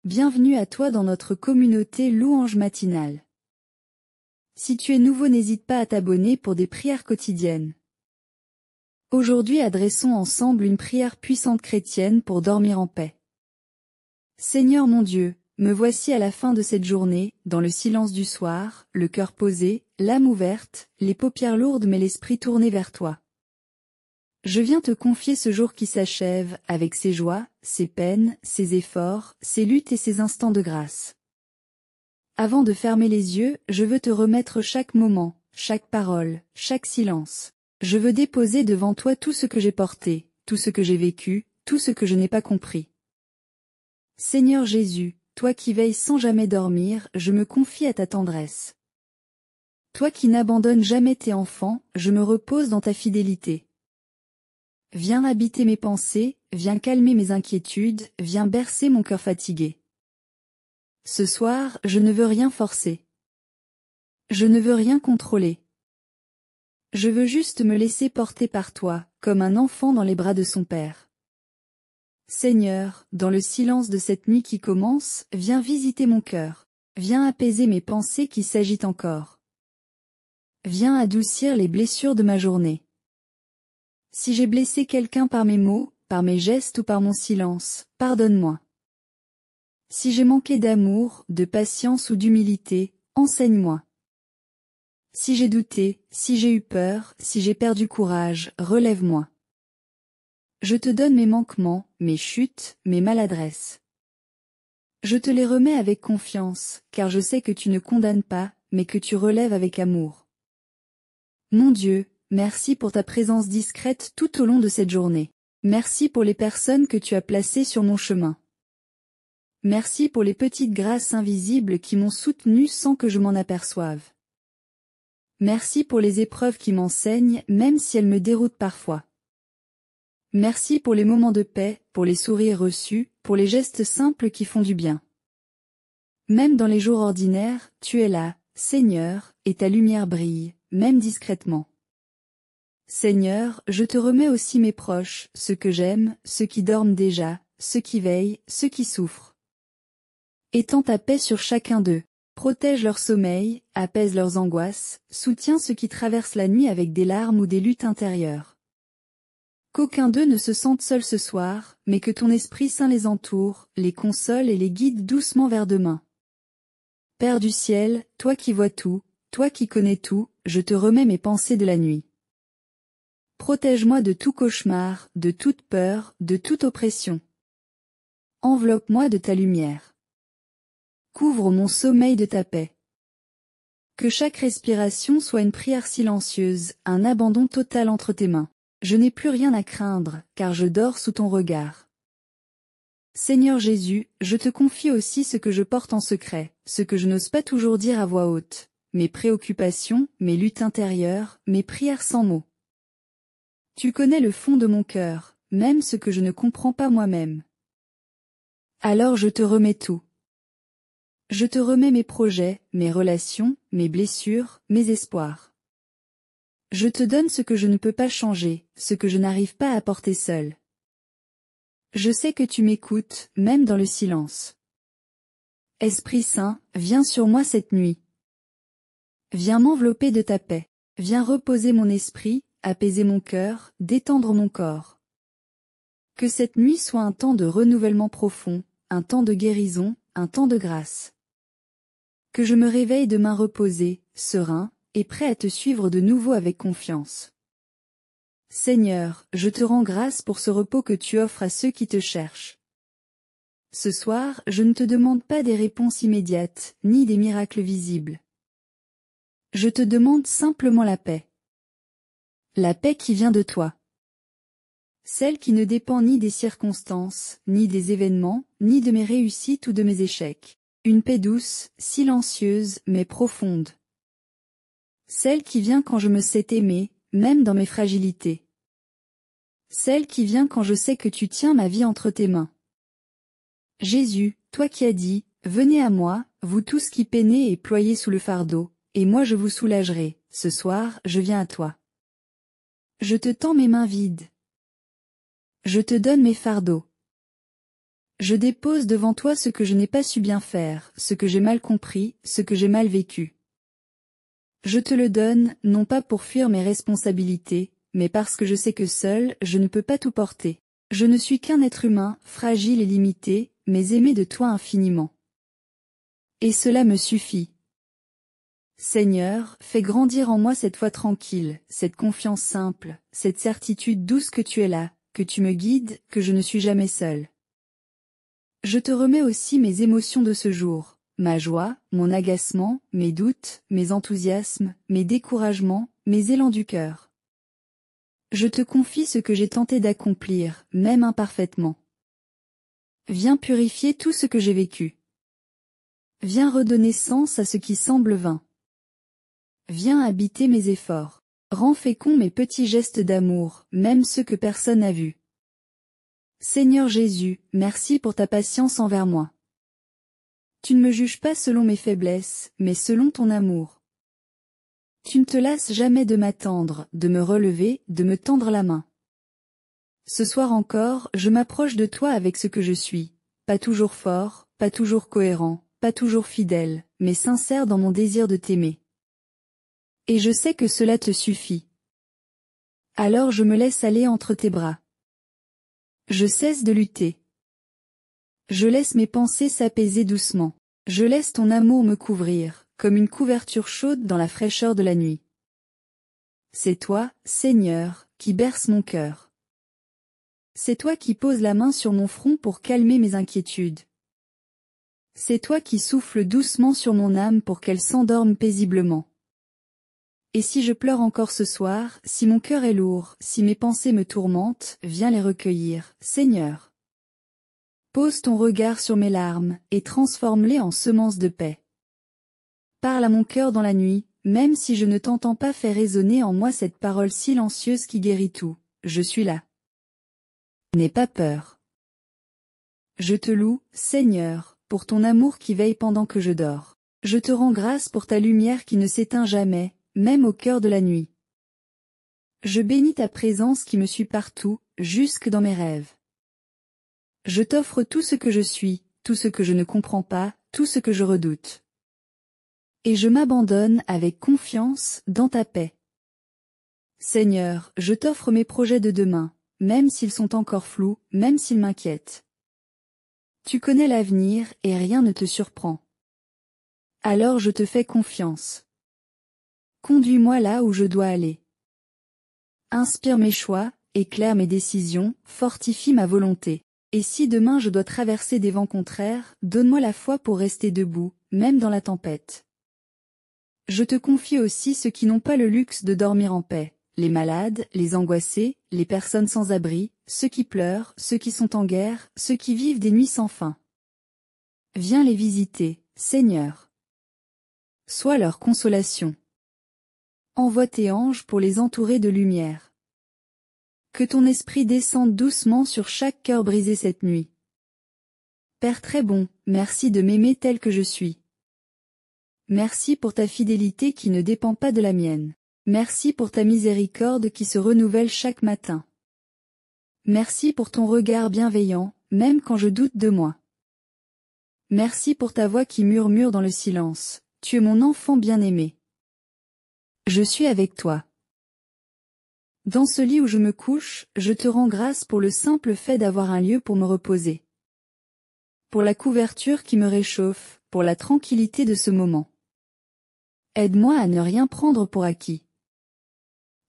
bienvenue à toi dans notre communauté Louange matinale. Si tu es nouveau, n'hésite pas à t'abonner pour des prières quotidiennes. Aujourd'hui, adressons ensemble une prière puissante chrétienne pour dormir en paix. Seigneur mon Dieu, me voici à la fin de cette journée, dans le silence du soir, le cœur posé, l'âme ouverte, les paupières lourdes mais l'esprit tourné vers toi. Je viens te confier ce jour qui s'achève, avec ses joies, ses peines, ses efforts, ses luttes et ses instants de grâce. Avant de fermer les yeux, je veux te remettre chaque moment, chaque parole, chaque silence. Je veux déposer devant toi tout ce que j'ai porté, tout ce que j'ai vécu, tout ce que je n'ai pas compris. Seigneur Jésus, toi qui veilles sans jamais dormir, je me confie à ta tendresse. Toi qui n'abandonnes jamais tes enfants, je me repose dans ta fidélité. Viens habiter mes pensées, viens calmer mes inquiétudes, viens bercer mon cœur fatigué. Ce soir, je ne veux rien forcer. Je ne veux rien contrôler. Je veux juste me laisser porter par toi, comme un enfant dans les bras de son père. Seigneur, dans le silence de cette nuit qui commence, viens visiter mon cœur. Viens apaiser mes pensées qui s'agitent encore. Viens adoucir les blessures de ma journée. Si j'ai blessé quelqu'un par mes mots, par mes gestes ou par mon silence, pardonne-moi. Si j'ai manqué d'amour, de patience ou d'humilité, enseigne-moi. Si j'ai douté, si j'ai eu peur, si j'ai perdu courage, relève-moi. Je te donne mes manquements, mes chutes, mes maladresses. Je te les remets avec confiance, car je sais que tu ne condamnes pas, mais que tu relèves avec amour. Mon Dieu, merci pour ta présence discrète tout au long de cette journée. Merci pour les personnes que tu as placées sur mon chemin. Merci pour les petites grâces invisibles qui m'ont soutenu sans que je m'en aperçoive. Merci pour les épreuves qui m'enseignent, même si elles me déroutent parfois. Merci pour les moments de paix, pour les sourires reçus, pour les gestes simples qui font du bien. Même dans les jours ordinaires, tu es là, Seigneur, et ta lumière brille, même discrètement. Seigneur, je te remets aussi mes proches, ceux que j'aime, ceux qui dorment déjà, ceux qui veillent, ceux qui souffrent. Étends ta paix sur chacun d'eux, protège leur sommeil, apaise leurs angoisses, soutiens ceux qui traversent la nuit avec des larmes ou des luttes intérieures. Qu'aucun d'eux ne se sente seul ce soir, mais que ton Esprit Saint les entoure, les console et les guide doucement vers demain. Père du ciel, toi qui vois tout, toi qui connais tout, je te remets mes pensées de la nuit. Protège-moi de tout cauchemar, de toute peur, de toute oppression. Enveloppe-moi de ta lumière. Couvre mon sommeil de ta paix. Que chaque respiration soit une prière silencieuse, un abandon total entre tes mains. Je n'ai plus rien à craindre, car je dors sous ton regard. Seigneur Jésus, je te confie aussi ce que je porte en secret, ce que je n'ose pas toujours dire à voix haute, mes préoccupations, mes luttes intérieures, mes prières sans mots. Tu connais le fond de mon cœur, même ce que je ne comprends pas moi-même. Alors je te remets tout. Je te remets mes projets, mes relations, mes blessures, mes espoirs. Je te donne ce que je ne peux pas changer, ce que je n'arrive pas à porter seul. Je sais que tu m'écoutes, même dans le silence. Esprit Saint, viens sur moi cette nuit. Viens m'envelopper de ta paix. Viens reposer mon esprit, apaiser mon cœur, détendre mon corps. Que cette nuit soit un temps de renouvellement profond, un temps de guérison, un temps de grâce. Que je me réveille demain reposé, serein, et prêt à te suivre de nouveau avec confiance. Seigneur, je te rends grâce pour ce repos que tu offres à ceux qui te cherchent. Ce soir, je ne te demande pas des réponses immédiates, ni des miracles visibles. Je te demande simplement la paix. La paix qui vient de toi. Celle qui ne dépend ni des circonstances, ni des événements, ni de mes réussites ou de mes échecs. Une paix douce, silencieuse, mais profonde. Celle qui vient quand je me sais aimer, même dans mes fragilités. Celle qui vient quand je sais que tu tiens ma vie entre tes mains. Jésus, toi qui as dit, « Venez à moi, vous tous qui peinez et ployez sous le fardeau, et moi je vous soulagerai. » Ce soir, je viens à toi. Je te tends mes mains vides. Je te donne mes fardeaux. Je dépose devant toi ce que je n'ai pas su bien faire, ce que j'ai mal compris, ce que j'ai mal vécu. Je te le donne, non pas pour fuir mes responsabilités, mais parce que je sais que seul, je ne peux pas tout porter. Je ne suis qu'un être humain, fragile et limité, mais aimé de toi infiniment. Et cela me suffit. Seigneur, fais grandir en moi cette foi tranquille, cette confiance simple, cette certitude douce que tu es là, que tu me guides, que je ne suis jamais seul. Je te remets aussi mes émotions de ce jour, ma joie, mon agacement, mes doutes, mes enthousiasmes, mes découragements, mes élans du cœur. Je te confie ce que j'ai tenté d'accomplir, même imparfaitement. Viens purifier tout ce que j'ai vécu. Viens redonner sens à ce qui semble vain. Viens habiter mes efforts. Rends féconds mes petits gestes d'amour, même ceux que personne n'a vus. Seigneur Jésus, merci pour ta patience envers moi. Tu ne me juges pas selon mes faiblesses, mais selon ton amour. Tu ne te lasses jamais de m'attendre, de me relever, de me tendre la main. Ce soir encore, je m'approche de toi avec ce que je suis, pas toujours fort, pas toujours cohérent, pas toujours fidèle, mais sincère dans mon désir de t'aimer. Et je sais que cela te suffit. Alors je me laisse aller entre tes bras. Je cesse de lutter. Je laisse mes pensées s'apaiser doucement. Je laisse ton amour me couvrir, comme une couverture chaude dans la fraîcheur de la nuit. C'est toi, Seigneur, qui berce mon cœur. C'est toi qui poses la main sur mon front pour calmer mes inquiétudes. C'est toi qui souffles doucement sur mon âme pour qu'elle s'endorme paisiblement. Et si je pleure encore ce soir, si mon cœur est lourd, si mes pensées me tourmentent, viens les recueillir, Seigneur. Pose ton regard sur mes larmes, et transforme-les en semences de paix. Parle à mon cœur dans la nuit, même si je ne t'entends pas faire résonner en moi cette parole silencieuse qui guérit tout, je suis là. N'aie pas peur. Je te loue, Seigneur, pour ton amour qui veille pendant que je dors. Je te rends grâce pour ta lumière qui ne s'éteint jamais, même au cœur de la nuit. Je bénis ta présence qui me suit partout, jusque dans mes rêves. Je t'offre tout ce que je suis, tout ce que je ne comprends pas, tout ce que je redoute. Et je m'abandonne avec confiance dans ta paix. Seigneur, je t'offre mes projets de demain, même s'ils sont encore flous, même s'ils m'inquiètent. Tu connais l'avenir et rien ne te surprend. Alors je te fais confiance. Conduis-moi là où je dois aller. Inspire mes choix, éclaire mes décisions, fortifie ma volonté. Et si demain je dois traverser des vents contraires, donne-moi la foi pour rester debout, même dans la tempête. Je te confie aussi ceux qui n'ont pas le luxe de dormir en paix, les malades, les angoissés, les personnes sans abri, ceux qui pleurent, ceux qui sont en guerre, ceux qui vivent des nuits sans fin. Viens les visiter, Seigneur. Sois leur consolation. Envoie tes anges pour les entourer de lumière. Que ton esprit descende doucement sur chaque cœur brisé cette nuit. Père très bon, merci de m'aimer tel que je suis. Merci pour ta fidélité qui ne dépend pas de la mienne. Merci pour ta miséricorde qui se renouvelle chaque matin. Merci pour ton regard bienveillant, même quand je doute de moi. Merci pour ta voix qui murmure dans le silence. Tu es mon enfant bien-aimé. Je suis avec toi. Dans ce lit où je me couche, je te rends grâce pour le simple fait d'avoir un lieu pour me reposer. Pour la couverture qui me réchauffe, pour la tranquillité de ce moment. Aide-moi à ne rien prendre pour acquis.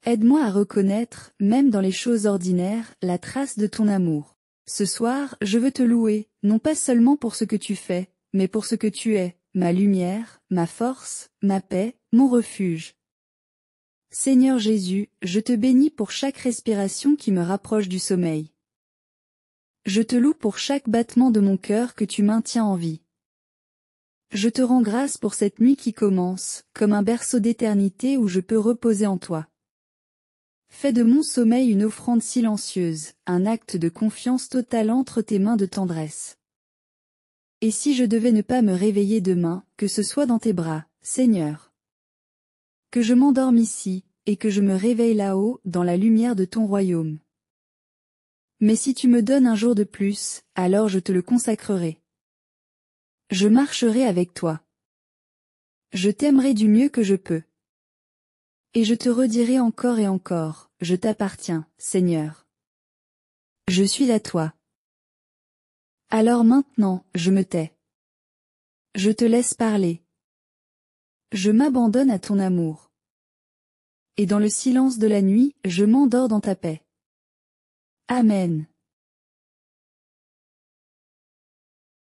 Aide-moi à reconnaître, même dans les choses ordinaires, la trace de ton amour. Ce soir, je veux te louer, non pas seulement pour ce que tu fais, mais pour ce que tu es, ma lumière, ma force, ma paix, mon refuge. Seigneur Jésus, je te bénis pour chaque respiration qui me rapproche du sommeil. Je te loue pour chaque battement de mon cœur que tu maintiens en vie. Je te rends grâce pour cette nuit qui commence, comme un berceau d'éternité où je peux reposer en toi. Fais de mon sommeil une offrande silencieuse, un acte de confiance totale entre tes mains de tendresse. Et si je devais ne pas me réveiller demain, que ce soit dans tes bras, Seigneur. Que je m'endorme ici, et que je me réveille là-haut, dans la lumière de ton royaume. Mais si tu me donnes un jour de plus, alors je te le consacrerai. Je marcherai avec toi. Je t'aimerai du mieux que je peux. Et je te redirai encore et encore, je t'appartiens, Seigneur. Je suis à toi. Alors maintenant, je me tais. Je te laisse parler. Je m'abandonne à ton amour. Et dans le silence de la nuit, je m'endors dans ta paix. Amen.